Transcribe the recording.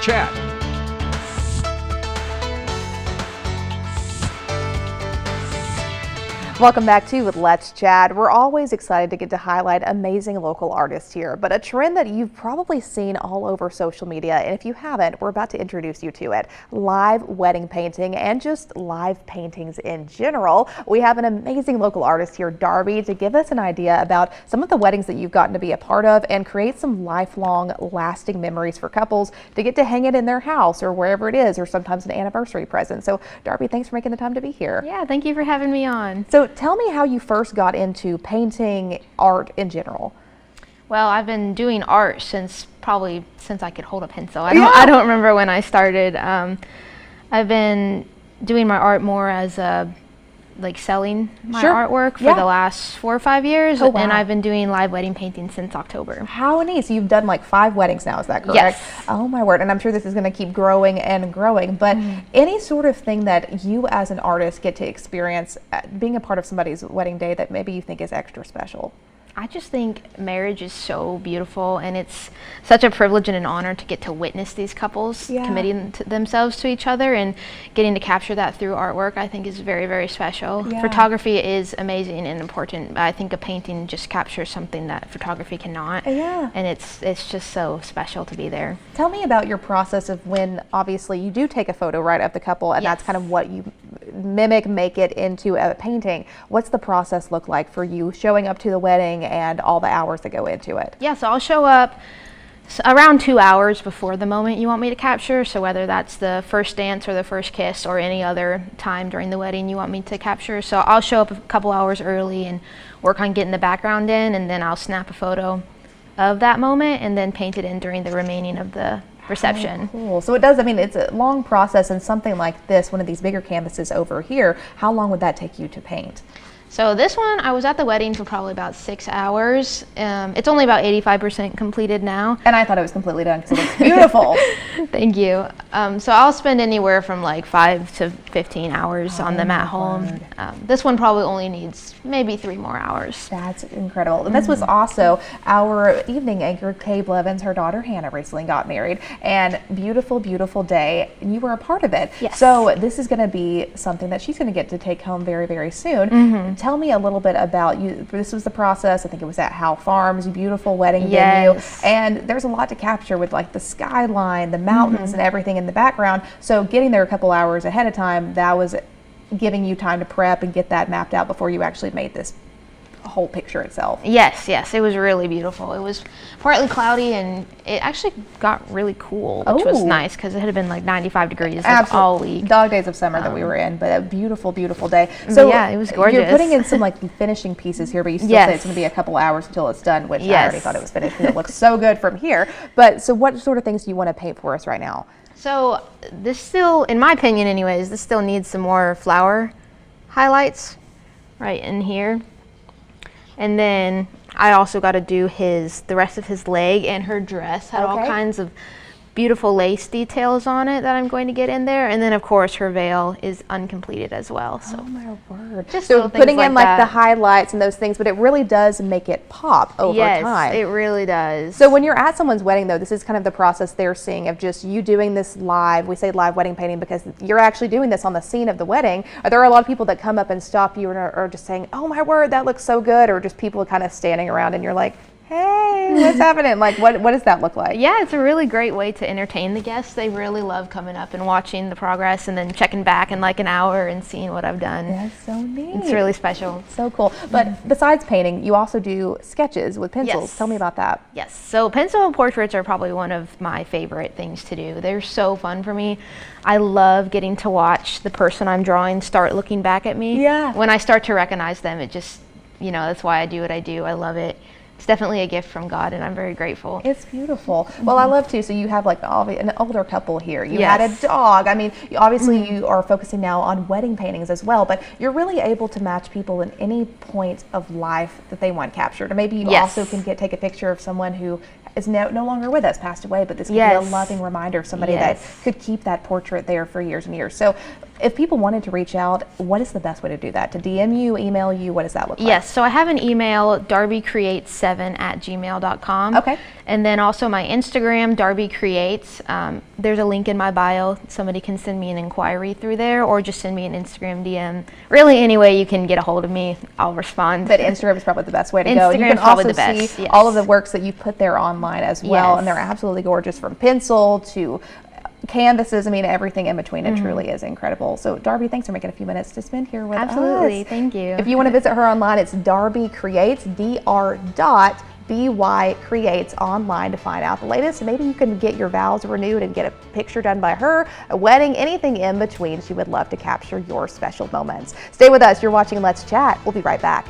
Chat. Welcome back to Let's Chat. We're always excited to get to highlight amazing local artists here, but a trend that you've probably seen all over social media, and if you haven't, we're about to introduce you to it. Live wedding painting and just live paintings in general. We have an amazing local artist here, Darby, to give us an idea about some of the weddings that you've gotten to be a part of and create some lifelong lasting memories for couples to get to hang it in their house or wherever it is, or sometimes an anniversary present. So Darby, thanks for making the time to be here. Yeah, thank you for having me on. So tell me how you first got into painting, art in general. Well, I've been doing art since I could hold a pencil. I don't remember when I started. I've been doing my art more as like selling my artwork for the last 4 or 5 years. Oh, wow. And I've been doing live wedding painting since October. How neat. So you've done like 5 weddings now, is that correct? Yes. Oh my word. And I'm sure this is going to keep growing and growing, but any sort of thing that you as an artist get to experience being a part of somebody's wedding day that maybe you think is extra special? I just think marriage is so beautiful, and it's such a privilege and an honor to get to witness these couples committing themselves to each other, and getting to capture that through artwork I think is very, very special. Yeah. Photography is amazing and important. I think a painting just captures something that photography cannot. Yeah. And it's just so special to be there. Tell me about your process of when obviously you do take a photo right of the couple, and that's kind of what you make it into a painting. What's the process look like for you showing up to the wedding and all the hours that go into it? Yeah, so I'll show up around 2 hours before the moment you want me to capture. So whether that's the first dance or the first kiss or any other time during the wedding you want me to capture. So I'll show up a couple hours early and work on getting the background in, and then I'll snap a photo of that moment and then paint it in during the remaining of the reception. Oh, cool. So it does, I mean, it's a long process, and something like this, one of these bigger canvases over here, how long would that take you to paint? So this one, I was at the wedding for probably about 6 hours. It's only about 85% completed now. And I thought it was completely done because it looks beautiful. Thank you. So I'll spend anywhere from like 5 to 15 hours on them at home. This one probably only needs maybe 3 more hours. That's incredible. And this was also our evening anchor, Kay Blevins. Her daughter Hannah recently got married, and beautiful, beautiful day. And you were a part of it. Yes. So this is going to be something that she's going to get to take home very, very soon. Tell me a little bit about you. This was the process. I think it was at Howe Farms, beautiful wedding venue. And there's a lot to capture with like the skyline, the mountains, and everything in the background. So getting there a couple hours ahead of time, that was giving you time to prep and get that mapped out before you actually made this whole picture itself. Yes, it was really beautiful. It was partly cloudy, and it actually got really cool, which was nice because it had been like 95 degrees like all week. Dog days of summer that we were in, but a beautiful, beautiful day. So yeah, it was gorgeous. You're putting in some like finishing pieces here, but you still say it's going to be a couple hours until it's done, which I already thought it was finished because it looks so good from here. But so what sort of things do you want to paint for us right now? So this still, in my opinion anyways, this still needs some more flower highlights right in here. And then I also got to do the rest of his leg, and her dress had all kinds of beautiful lace details on it that I'm going to get in there. And then of course her veil is uncompleted as well. So. Oh my word. Just so putting in like the highlights and those things, but it really does make it pop over time. Yes, it really does. So when you're at someone's wedding though, this is kind of the process they're seeing of just you doing this live. We say live wedding painting because you're actually doing this on the scene of the wedding. Are there a lot of people that come up and stop you and are just saying, oh my word, that looks so good? Or just people kind of standing around and you're like, hey, what's happening? Like, what does that look like? Yeah, it's a really great way to entertain the guests. They really love coming up and watching the progress and then checking back in like an hour and seeing what I've done. That's so neat. It's really special. So cool. But besides painting, you also do sketches with pencils. Yes. Tell me about that. Yes. So pencil portraits are probably one of my favorite things to do. They're so fun for me. I love getting to watch the person I'm drawing start looking back at me. Yeah. When I start to recognize them, it just, that's why I do what I do. I love it. It's definitely a gift from God, and I'm very grateful. It's beautiful. Well, I love too. So you have like an older couple here. You had a dog. I mean, obviously you are focusing now on wedding paintings as well, but you're really able to match people in any point of life that they want captured. Or maybe you also can take a picture of someone who is no longer with us, passed away, but this could be a loving reminder of somebody that could keep that portrait there for years and years. So if people wanted to reach out, what is the best way to do that? To DM you, email you, what does that look like? Yes, so I have an email, darbycreates7 darby7@gmail.com. Okay. And then also my Instagram, Darby Creates. There's a link in my bio. Somebody can send me an inquiry through there, or just send me an Instagram DM. Really, any way you can get a hold of me, I'll respond. But Instagram is probably the best way to go. And you Instagram can is probably also the best, see yes. all of the works that you put there online as well, Yes. and they're absolutely gorgeous, from pencil to canvases. I mean, everything in between. It truly is incredible. So Darby, thanks for making a few minutes to spend here with us. Absolutely, thank you. If you want to visit her online, it's Darby Creates, Dr.by Creates online to find out the latest. Maybe you can get your vows renewed and get a picture done by her, a wedding, anything in between. She would love to capture your special moments. Stay with us. You're watching Let's Chat. We'll be right back.